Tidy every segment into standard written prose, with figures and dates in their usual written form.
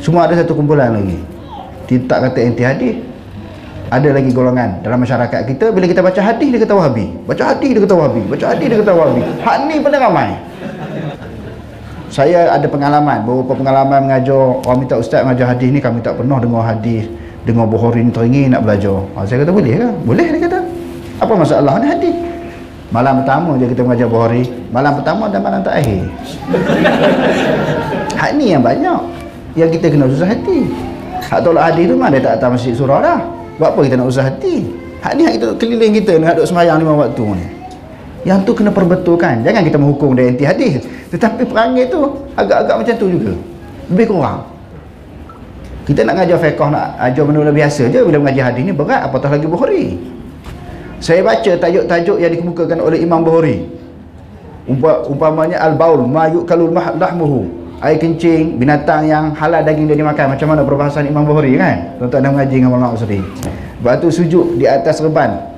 Semua ada satu kumpulan lagi. Tak kata anti hadis. Ada lagi golongan dalam masyarakat kita, bila kita baca hadis dia kata Wahabi, baca hadis dia kata Wahabi, baca hadis dia kata Wahabi. Hak ni paling ramai. Saya ada pengalaman, beberapa pengalaman mengajar orang minta ustaz mengajar hadis ni, kami tak pernah dengar hadis, dengar Bukhari ni teringin nak belajar. Saya kata boleh ke? Boleh, dia kata. Apa masalah ni hadis? Malam pertama je kita mengajar Bukhari, malam pertama dan malam terakhir. Hak ni yang banyak yang kita kena susah hati. Hak tolak hadis tu memang dia tak datang masjid surah dah. Buat apa kita nak usah hati? Hak ni hak kita keliling kita nak duduk semayang 5 waktu ni. Yang tu kena perbetulkan. Jangan kita menghukum dia anti hadis, tetapi perangai tu agak-agak macam tu juga. Lebih kurang. Kita nak ngajar fiqh, nak ajar benda biasa je. Bila mengajar hadis ni berat, apatah lagi Bukhari. Saya baca tajuk-tajuk yang dikemukakan oleh Imam Bukhari. Umpamanya al-baul ma yukalul lahmuhu, air kencing, binatang yang halal daging dia dimakan. Macam mana perbahasan Imam Bukhari kan? Tuan-tuan dah mengaji dengan ulama usuli. Lepas tu sujud di atas reban.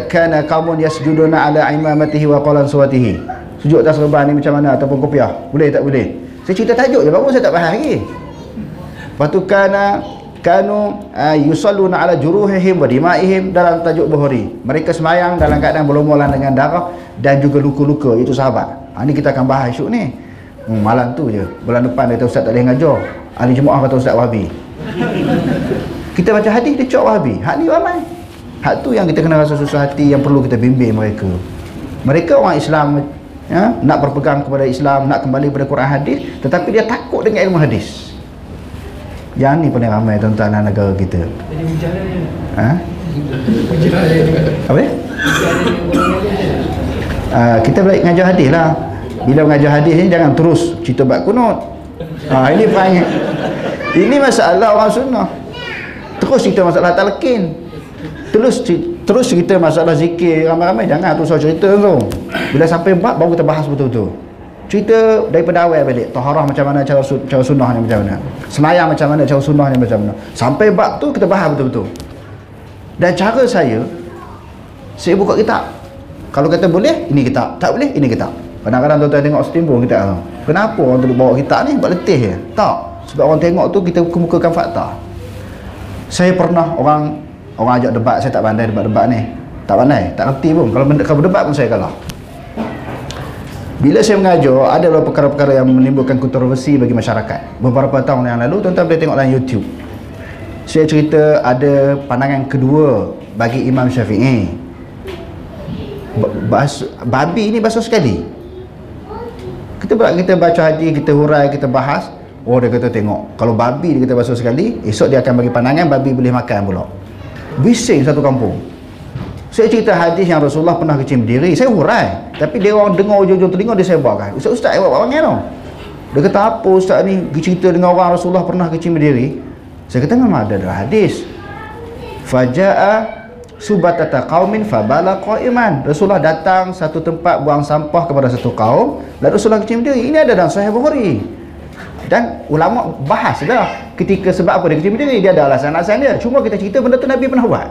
Kana qaumun yasjuduna ala imamatihi wa qalan suwatihi. Sujud atas reban ni macam mana ataupun kopiah? Boleh tak boleh? Saya cerita tajuk je, baru saya tak faham lagi. Lepas tu kanu yusalluna ala juruhihim wa dimaihim, dalam tajuk Bukhari. Mereka semayang dalam keadaan berlumuran dengan darah dan juga luka-luka, itu sahabat. Ini kita akan bahas esok ni. Malam tu je, bulan depan dia kata ustaz tak boleh ngajar, ahli Jumaat kata ustaz Wahabi. Kita baca hadis dia cok Wahabi. Hak ni ramai. Hak tu yang kita kena rasa susah hati, yang perlu kita bimbing mereka. Mereka orang Islam, ya, nak berpegang kepada Islam, nak kembali kepada Quran hadis, tetapi dia takut dengan ilmu hadis. Yang ni paling ramai tuan-tuan dalam negara kita. Jadi hujannya. Ha? Apa dia? Kita balik ngajar hadis lah. Bila mengajar hadis ni jangan terus cerita bab kunut. Ini banyak. Ini masalah orang sunnah. Terus cerita masalah talqin. Terus cerita masalah zikir ramai-ramai, jangan terus cerita tu. Bila sampai bab baru kita bahas betul-betul. Cerita daripada awal balik. Taharah macam mana cara sunnahnya macam mana. Semayang macam mana cara sunnahnya macam mana. Sampai bab tu kita bahas betul-betul. Dan cara saya buka kitab. Kalau kata boleh, ini kitab. Tak boleh, ini kitab. Kadang-kadang tuan-tuan tengok setimbung kita, kenapa orang tu bawa kitab ni buat letih je? Tak, sebab orang tengok tu kita kemukakan fakta. Saya pernah orang ajak debat, saya tak pandai debat-debat ni. Tak pandai, tak kerti pun. Kalau berdebat pun saya kalah. Bila saya mengajar, ada beberapa perkara-perkara yang menimbulkan kontroversi bagi masyarakat. Beberapa tahun yang lalu, tuan-tuan boleh tengok dalam YouTube. Saya cerita ada pandangan kedua bagi Imam Syafi'i. Babi ni basuh sekali. Kita baca hadis, kita hurai, kita bahas. Oh, dia kata tengok, kalau babi dia kata basuh sekali, esok dia akan bagi pandangan babi boleh makan pula. Bising satu kampung. Saya cerita hadis yang Rasulullah pernah kecil berdiri, saya hurai, tapi dia orang dengar ujung-ujung telinga, dia sebarkan. Ustaz awak panggil tau. Dia kata apa ustaz ni cerita dengan orang Rasulullah pernah kecil berdiri. Saya kata memang ada dalam hadis. Faja'a subatata qaumin fabala qa'iman. Rasulullah datang satu tempat buang sampah kepada satu kaum, lalu Rasulullah kecil berdiri. Ini ada dalam Sahih Bukhari. Dan ulama bahas dah ketika sebab apa dia kecil berdiri, dia ada alasan-alasan dia. Cuma kita cerita benda tu Nabi pernah buat.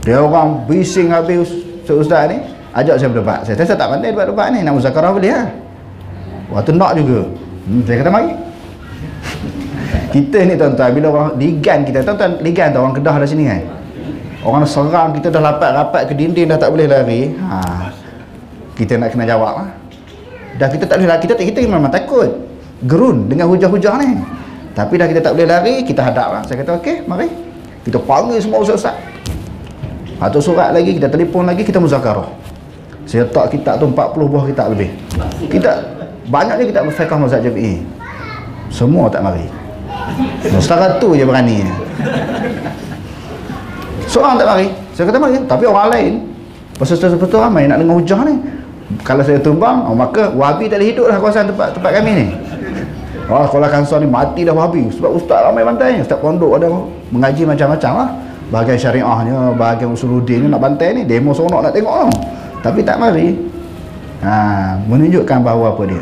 Dia orang bising habis. Ustaz ni ajak saya berdebat. Saya tak pandai debat-debat ni, nak muzakarah boleh lah. Waktu nak juga. Saya kata mari. Kita ni tuan-tuan, bila orang ligan kita, tuan-tuan ligan tu orang Kedah dah sini kan. Orang serang kita dah rapat ke dinding, dah tak boleh lari. Kita nak kena jawab lah. Dah kita tak boleh lari, kita memang takut gerun dengan hujah-hujah ni. Tapi dah kita tak boleh lari, kita hadap lah. Saya kata okey, mari. Kita panggil semua ustaz-ustaz. Atau surat lagi, kita telefon lagi, kita muzakarah. Saya letak kitab tu 40 buah kitab lebih. Kita banyaknya kitab fiqh mazhab Syafi'i. Semua tak mari. Setara tu je berani. Seorang tak mari. Saya kata mari, tapi orang lain pasal betul ramai nak dengar hujah ni. Kalau saya tumbang, maka Wahabi tak boleh hidup lah kawasan tempat kami ni. Sekolah Kansar ni mati dah Wahabi. Sebab ustaz ramai bantai, ustaz pondok ada mengaji macam-macam lah. Bahagian syariahnya, bahagian usuluddin nak bantai ni, demo seronok nak tengok lah. Tapi tak mari. Menunjukkan bahawa apa dia,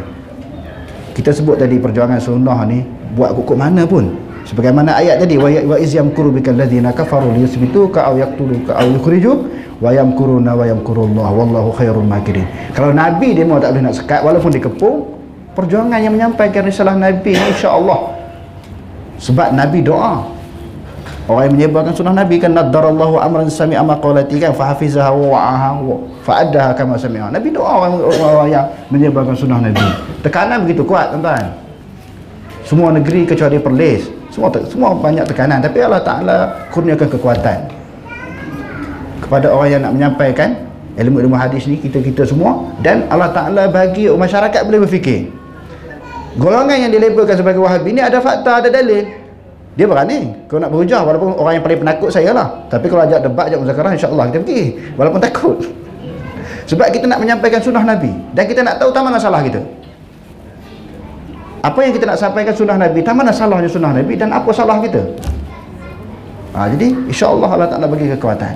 kita sebut tadi perjuangan sunnah ni buat kukuk mana pun. Sebagaimana ayat tadi, wa iz yamkuru bikal ladzina kafaru liyusbituka aw yaqtuluka aw yukhrijuk wa yamkuruna wa yamkurullah wallahu khairul makirin. Kalau Nabi dia mau tak boleh nak sekat walaupun dikepung, perjuangan yang menyampaikan risalah Nabi ni insya-Allah Sebab Nabi doa. Orang yang menyebarkan sunnah Nabi kan, nadarallahu amran sami'a maqalati kan, fahafizaha wa wa'aha fa'addaha kama sami'a. Nabi doa orang yang menyebarkan sunnah Nabi. Tekanan begitu kuat tuan-tuan. Semua negeri kecuali Perlis, semua banyak tekanan, tapi Allah Ta'ala kurniakan kekuatan kepada orang yang nak menyampaikan ilmu-ilmu hadis ni, kita semua. Dan Allah Ta'ala bagi masyarakat boleh berfikir. Golongan yang dilabelkan sebagai Wahabi ni ada fakta, ada dalil, dia berani. Kalau nak berhujah, walaupun orang yang paling penakut saya lah, tapi kalau ajak debat, ajak muzakarah, insyaAllah kita pergi walaupun takut. Sebab kita nak menyampaikan sunnah Nabi, dan kita nak tahu tak mana salah kita. Apa yang kita nak sampaikan sunnah Nabi, tak mana salahnya sunnah Nabi, dan apa salah kita. Jadi insyaAllah Allah Ta'ala bagi kekuatan.